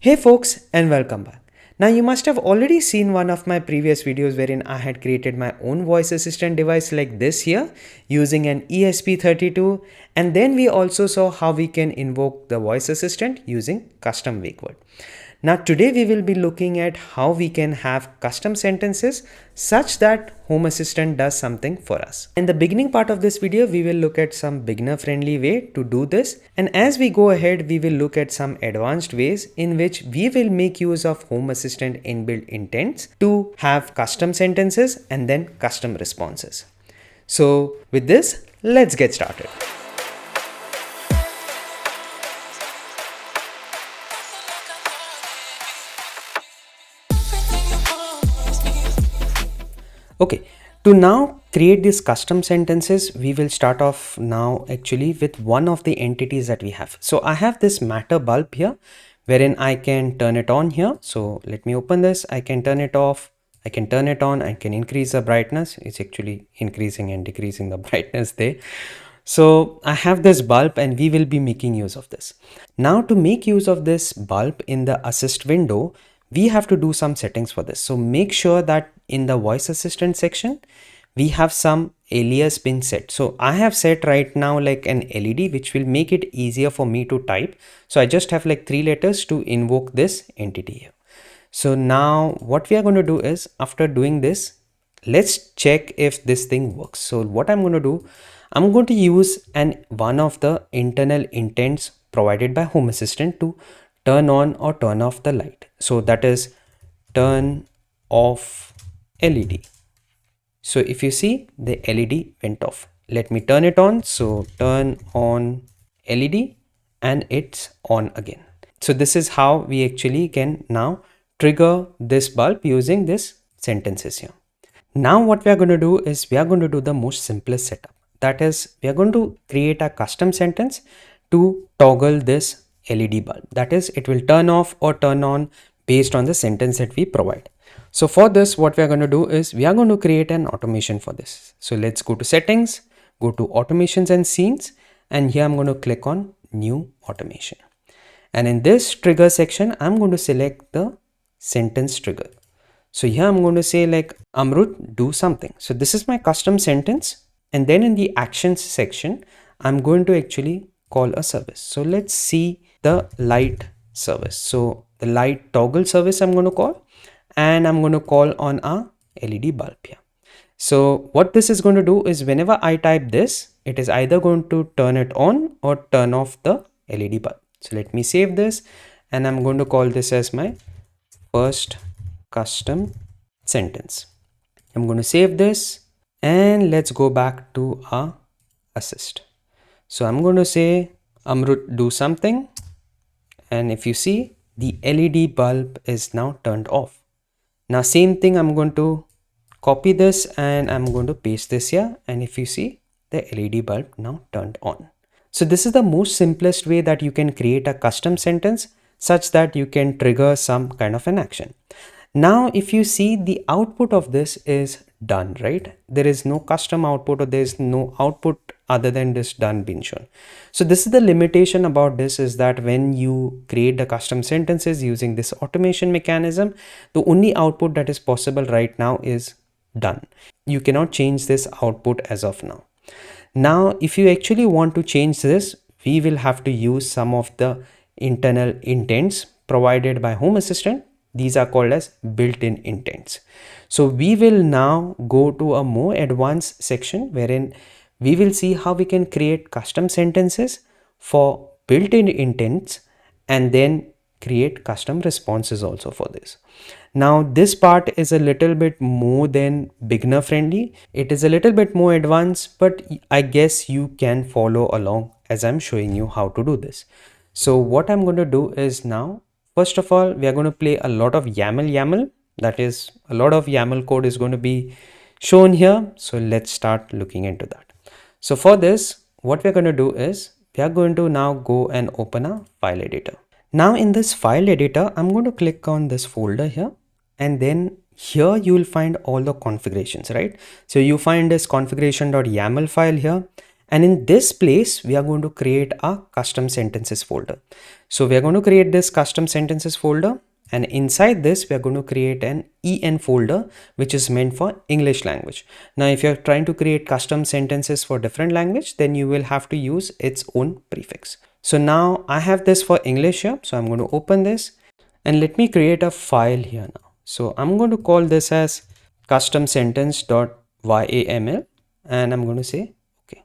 Hey folks, and welcome back. Now you must have already seen one of my previous videos wherein I had created my own voice assistant device like this here using an ESP32, and then we also saw how we can invoke the voice assistant using custom wake word. Now today we will be looking at how we can have custom sentences such that Home Assistant does something for us. In the beginning part of this video, we will look at some beginner friendly way to do this. And as we go ahead, we will look at some advanced ways in which we will make use of Home Assistant inbuilt intents to have custom sentences and then custom responses. So with this, let's get started. Okay, to now create these custom sentences, we will start off now actually with one of the entities that we have. So I have this matter bulb here wherein I can turn it on here. So let me open this. I can turn it off. I can turn it on. I can increase the brightness. It's actually increasing and decreasing the brightness there. So I have this bulb and we will be making use of this. Now to make use of this bulb in the assist window, we have to do some settings for this. So make sure that in the voice assistant section, we have some alias been set. So I have set right now like an LED, which will make it easier for me to type. So I just have like 3 letters to invoke this entity here. So now what we are going to do is after doing this, let's check if this thing works. So what I'm going to do, I'm going to use one of the internal intents provided by Home Assistant to turn on or turn off the light. So that is turn off LED. So if you see, the LED went off. Let me turn it on. So turn on LED and it's on again. So this is how we actually can now trigger this bulb using this sentences here. Now what we are going to do is we are going to do the most simplest setup. That is, we are going to create a custom sentence to toggle this LED bulb. That is, it will turn off or turn on based on the sentence that we provide. So for this, what we are going to do is we are going to create an automation for this. So let's go to settings, go to automations and scenes, and here I'm going to click on new automation. And in this trigger section, I'm going to select the sentence trigger. So here I'm going to say like Amrut, do something. So this is my custom sentence. And then in the actions section, I'm going to actually call a service. So let's see the light service. So the light toggle service I'm going to call, and I'm going to call on a LED bulb here. So what this is going to do is whenever I type this, it is either going to turn it on or turn off the LED bulb. So let me save this and I'm going to call this as my first custom sentence. I'm going to save this and let's go back to our assist. So I'm going to say Amrut, do something, and if you see, the LED bulb is now turned off. Now same thing, I'm going to copy this and I'm going to paste this here, and if you see, the LED bulb now turned on. So this is the most simplest way that you can create a custom sentence such that you can trigger some kind of an action. Now if you see, the output of this is done, right? There is no custom output or there is no output other than this done being shown. So this is the limitation about this, is that when you create the custom sentences using this automation mechanism, the only output that is possible right now is done. You cannot change this output as of now. Now if you actually want to change this, we will have to use some of the internal intents provided by Home Assistant. These are called as built-in intents. So we will now go to a more advanced section wherein we will see how we can create custom sentences for built-in intents and then create custom responses also for this. Now this part is a little bit more than beginner friendly. It is a little bit more advanced, but I guess you can follow along as I'm showing you how to do this. So what I'm going to do is now, first of all, we are going to play a lot of YAML. That is, a lot of YAML code is going to be shown here. So let's start looking into that. So for this, what we're going to do is we are going to now go and open a file editor. Now in this file editor, I'm going to click on this folder here, and then here you will find all the configurations, right? So you find this configuration.yaml file here, And in this place, we are going to create a custom sentences folder. So we are going to create this custom sentences folder. And inside this, we are going to create an EN folder, which is meant for English language. Now, if you're trying to create custom sentences for different language, then you will have to use its own prefix. So now I have this for English here. So I'm going to open this and let me create a file here now. So I'm going to call this as custom sentence.yaml and I'm going to say okay.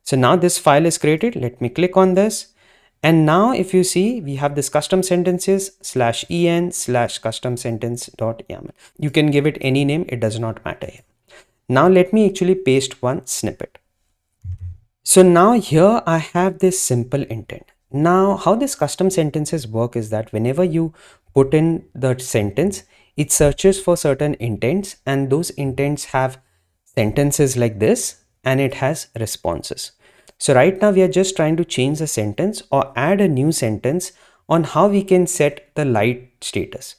So now this file is created. Let me click on this. And now if you see, we have this custom sentences /en / custom sentence.yaml. You can give it any name. It does not matter here. Now let me actually paste one snippet. So now here I have this simple intent. Now how this custom sentences work is that whenever you put in the sentence, it searches for certain intents and those intents have sentences like this and it has responses. So right now we are just trying to change the sentence or add a new sentence on how we can set the light status.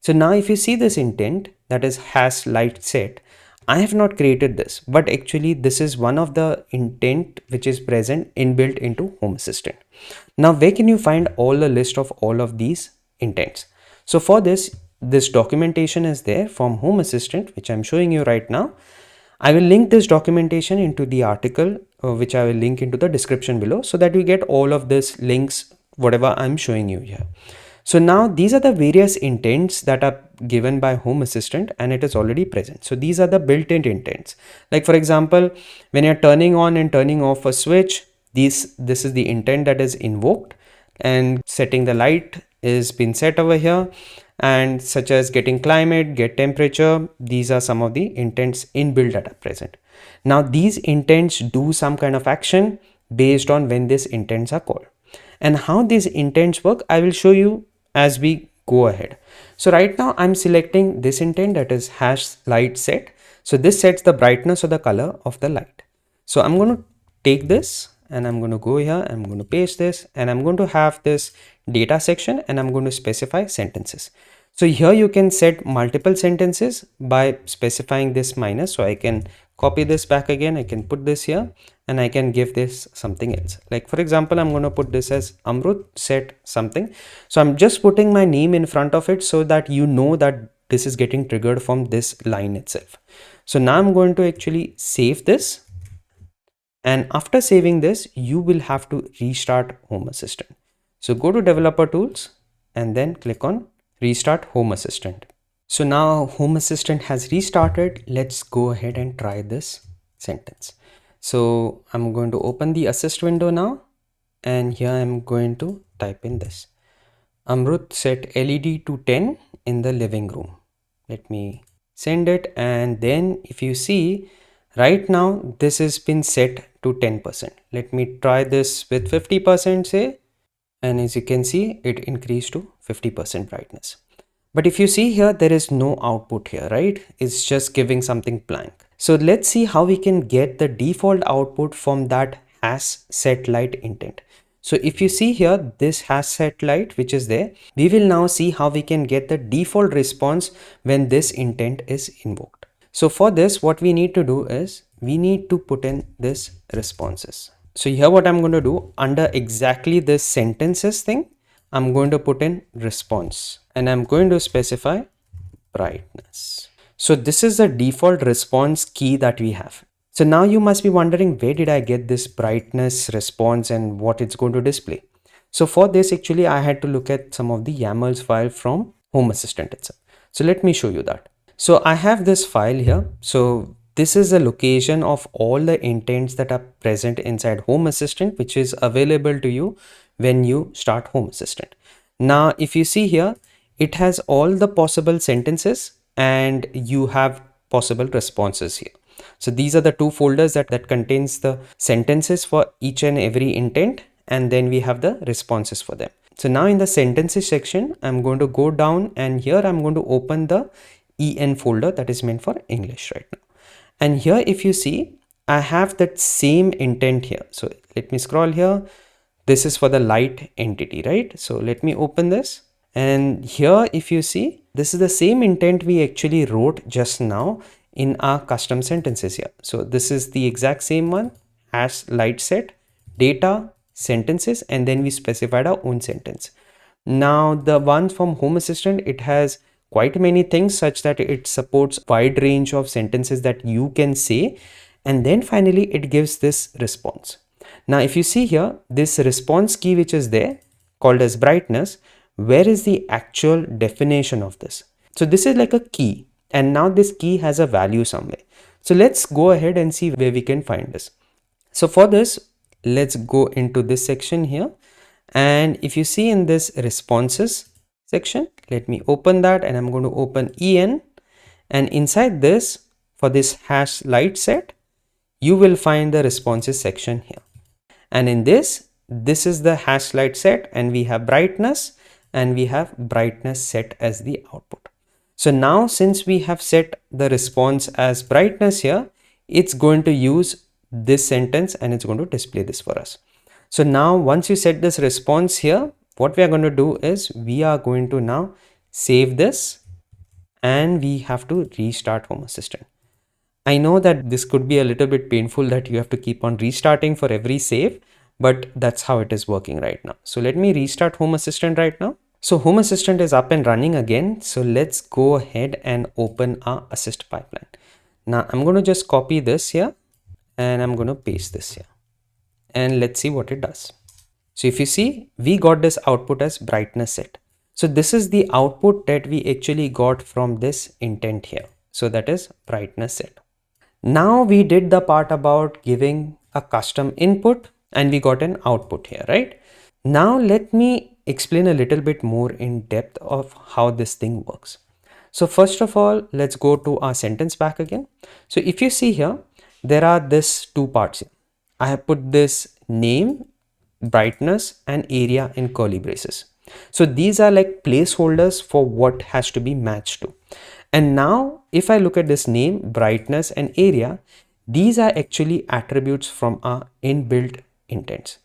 So now if you see this intent that is has light set, I have not created this, but actually this is one of the intent which is present inbuilt into Home Assistant. Now where can you find all the list of all of these intents? So for this documentation is there from Home Assistant, which I'm showing you right now. I will link this documentation into the article, which I will link into the description below so that you get all of this links, whatever I'm showing you here. So now these are the various intents that are given by Home Assistant and it is already present. So these are the built-in intents. Like for example, when you're turning on and turning off a switch, this is the intent that is invoked, and setting the light is been set over here, and such as getting climate, get temperature. These are some of the intents inbuilt that are present. Now these intents do some kind of action based on when these intents are called. And how these intents work, I will show you as we go ahead. So right now I'm selecting this intent that is hash light set. So this sets the brightness or the color of the light. So I'm going to take this and I'm going to go here, I'm going to paste this and I'm going to have this data section and I'm going to specify sentences. So here you can set multiple sentences by specifying this minus. So I can copy this back again, I can put this here and I can give this something else. Like for example, I'm going to put this as Amrut set something. So I'm just putting my name in front of it so that you know that this is getting triggered from this line itself. So now I'm going to actually save this. And after saving this, you will have to restart Home Assistant. So go to Developer Tools and then click on Restart Home Assistant. So now Home Assistant has restarted. Let's go ahead and try this sentence. So I'm going to open the assist window now. And here I'm going to type in this. Amrut set LED to 10 in the living room. Let me send it. And then if you see right now, this has been set to 10%. Let me try this with 50% say. And as you can see, it increased to 50% brightness. But if you see here, there is no output here, right? It's just giving something blank. So let's see how we can get the default output from that has set light intent. So if you see here, this has set light, which is there, we will now see how we can get the default response when this intent is invoked. So for this, what we need to do is we need to put in this responses. So here what I'm going to do under exactly this sentences thing, I'm going to put in response and I'm going to specify brightness. So this is the default response key that we have. So now you must be wondering, where did I get this brightness response and what it's going to display? So for this, actually, I had to look at some of the YAMLs file from Home Assistant itself. So let me show you that. So I have this file here. So this is a location of all the intents that are present inside Home Assistant, which is available to you when you start Home Assistant. Now, if you see here, it has all the possible sentences and you have possible responses here. So these are the two folders that contains the sentences for each and every intent, and then we have the responses for them. So now in the sentences section, I'm going to go down and here I'm going to open the EN folder that is meant for English right now. And here if you see, I have that same intent here. So let me scroll here. This is for the light entity, right? So let me open this. And here if you see, this is the same intent we actually wrote just now in our custom sentences here. So this is the exact same one, hash light set, data, sentences, and then we specified our own sentence. Now the one from Home Assistant, it has quite many things such that it supports wide range of sentences that you can say, and then finally it gives this response. Now if you see here, this response key which is there called as brightness, where is the actual definition of this? So this is like a key, and now this key has a value somewhere. So let's go ahead and see where we can find this. So for this, let's go into this section here. And if you see in this responses section, let me open that, and I'm going to open en, and inside this, for this hash light set, you will find the responses section here. And in this is the hash light set, and we have brightness, and we have brightness set as the output. So now since we have set the response as brightness here, it's going to use this sentence and it's going to display this for us. So now once you set this response here, what we are going to do is we are going to now save this, and we have to restart Home Assistant. I know that this could be a little bit painful that you have to keep on restarting for every save, but that's how it is working right now. So let me restart Home Assistant right now. So Home Assistant is up and running again. So let's go ahead and open our assist pipeline. Now I'm going to just copy this here, and I'm going to paste this here, and let's see what it does. So if you see, we got this output as brightness set. So this is the output that we actually got from this intent here. So that is brightness set. Now we did the part about giving a custom input, and we got an output here, right? Now let me explain a little bit more in depth of how this thing works. So first of all, let's go to our sentence back again. So if you see here, there are this two parts here. I have put this name, brightness, and area in curly braces. So these are like placeholders for what has to be matched to. And now if I look at this name, brightness, and area, these are actually attributes from our inbuilt intents.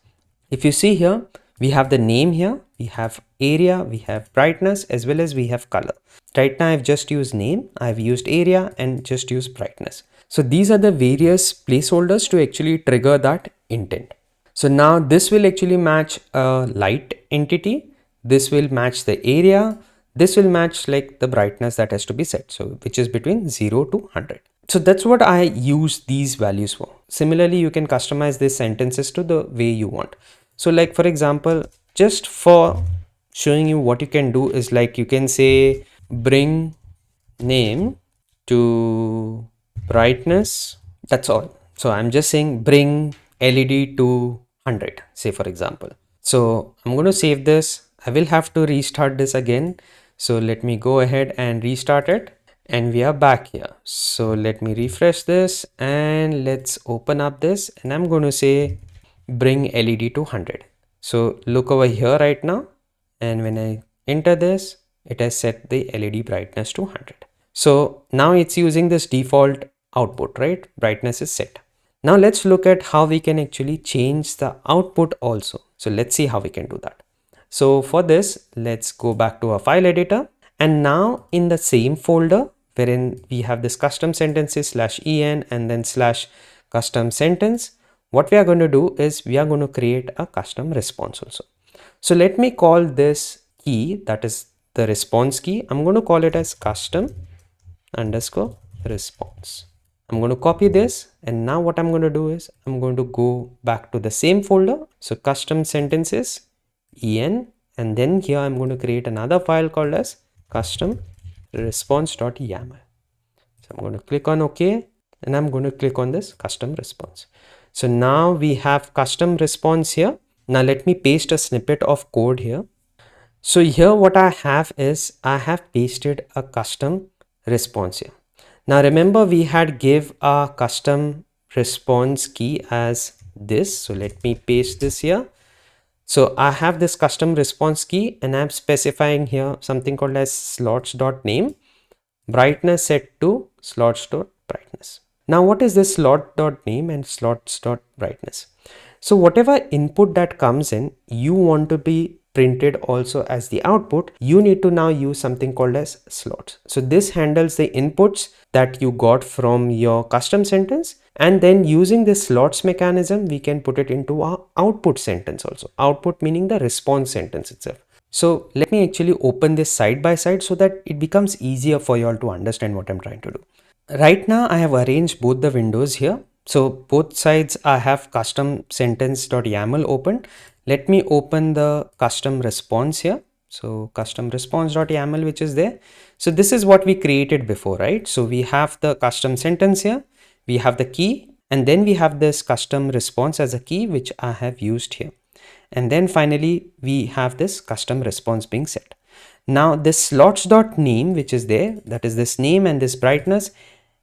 If you see here, we have the name here, we have area, we have brightness, as well as we have color. Right now I've just used name, I've used area, and just used brightness. So these are the various placeholders to actually trigger that intent. So now this will actually match a light entity, this will match the area, this will match like the brightness that has to be set, so which is between 0 to 100. So that's what I use these values for. Similarly, you can customize these sentences to the way you want. So like for example, just for showing you what you can do is like you can say bring name to brightness. That's all. So I'm just saying bring LED to 100, say for example. So I'm going to save this. I will have to restart this again. So let me go ahead and restart it. And we are back here. So let me refresh this and let's open up this, and I'm going to say bring LED to 100. So look over here right now, and when I enter this, it has set the LED brightness to 100. So now it's using this default output, right? Brightness is set. Now let's look at how we can actually change the output also. So let's see how we can do that. So for this, let's go back to our file editor, and now in the same folder wherein we have this custom sentences /en and then /custom sentence, what we are going to do is we are going to create a custom response also. So let me call this key, that is the response key, I'm going to call it as custom underscore response. I'm going to copy this, and now what I'm going to do is I'm going to go back to the same folder. So custom sentences en, and then here I'm going to create another file called as custom response.yaml. So I'm going to click on OK, and I'm going to click on this custom response. So now we have custom response here. Now let me paste a snippet of code here. So here what I have is I have pasted a custom response here. Now remember we had give a custom response key as this. So let me paste this here. So I have this custom response key, and I'm specifying here something called as slots.name, brightness set to slots.brightness. Now what is this slot.name and slots.brightness? So whatever input that comes in, you want to be printed also as the output, you need to now use something called as slots. So this handles the inputs that you got from your custom sentence, and then using this slots mechanism, we can put it into our output sentence also. Output meaning the response sentence itself. So let me actually open this side by side so that it becomes easier for you all to understand what I'm trying to do. Right now I have arranged both the windows here. So both sides I have custom sentence.yaml open. Let me open the custom response here. So custom response.yaml, which is there. So this is what we created before, right? So we have the custom sentence here, we have the key, and then we have this custom response as a key, which I have used here. And then finally we have this custom response being set. Now this slots.name, which is there, that is this name and this brightness,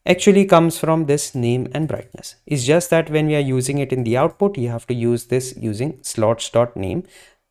actually comes from this name and brightness. It's just that when we are using it in the output, you have to use this using slots.name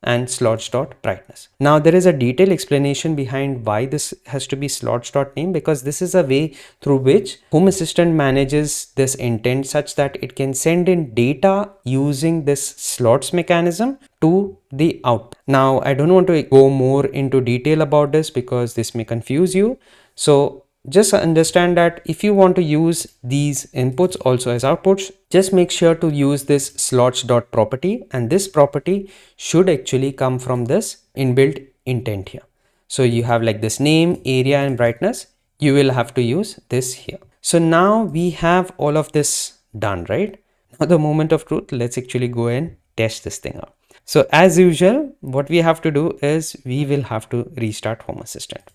and slots.brightness. Now there is a detailed explanation behind why this has to be slots.name, because this is a way through which Home Assistant manages this intent such that it can send in data using this slots mechanism to the output. Now I don't want to go more into detail about this because this may confuse you. So just understand that if you want to use these inputs also as outputs, just make sure to use this slots.property, and this property should actually come from this inbuilt intent here. So you have like this name, area, and brightness. You will have to use this here. So now we have all of this done, right? Now the moment of truth, let's actually go and test this thing out. So as usual, what we have to do is we will have to restart Home Assistant.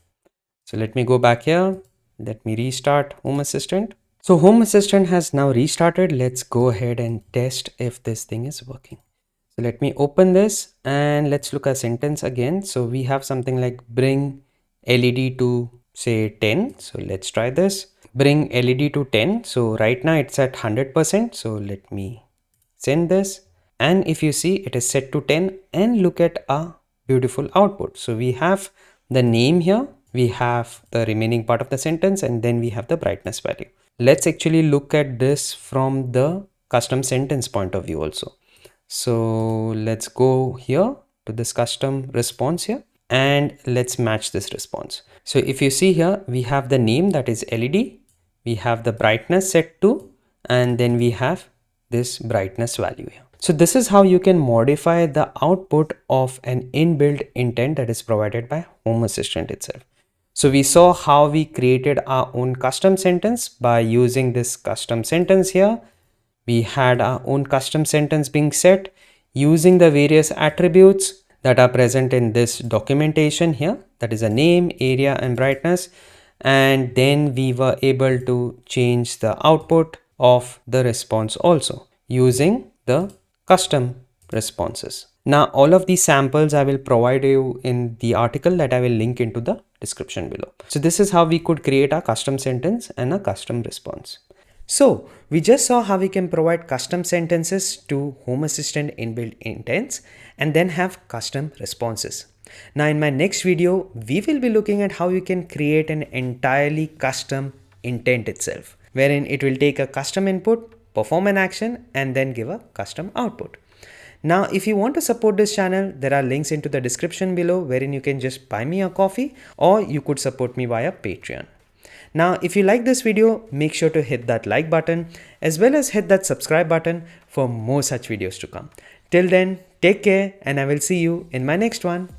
So let me go back here. Let me restart Home Assistant. So Home Assistant has now restarted. Let's go ahead and test if this thing is working. So let me open this and let's look at sentence again. So we have something like bring LED to say 10. So let's try this. Bring LED to 10. So right now it's at 100%. So let me send this. And if you see, it is set to 10, and look at our beautiful output. So we have the name here, we have the remaining part of the sentence, and then we have the brightness value. Let's actually look at this from the custom sentence point of view also. So let's go here to this custom response here, and let's match this response. So if you see here, we have the name, that is LED, we have the brightness set to, and then we have this brightness value here. So this is how you can modify the output of an inbuilt intent that is provided by Home Assistant itself. So we saw how we created our own custom sentence by using this custom sentence here. We had our own custom sentence being set using the various attributes that are present in this documentation here, that is a name, area, and brightness. And then we were able to change the output of the response also using the custom responses. Now all of these samples I will provide you in the article that I will link into the description below. So this is how we could create a custom sentence and a custom response. So we just saw how we can provide custom sentences to Home Assistant inbuilt intents and then have custom responses. Now in my next video, we will be looking at how you can create an entirely custom intent itself, wherein it will take a custom input, perform an action, and then give a custom output. Now, if you want to support this channel, there are links into the description below wherein you can just buy me a coffee, or you could support me via Patreon. Now, if you like this video, make sure to hit that like button as well as hit that subscribe button for more such videos to come. Till then, take care, and I will see you in my next one.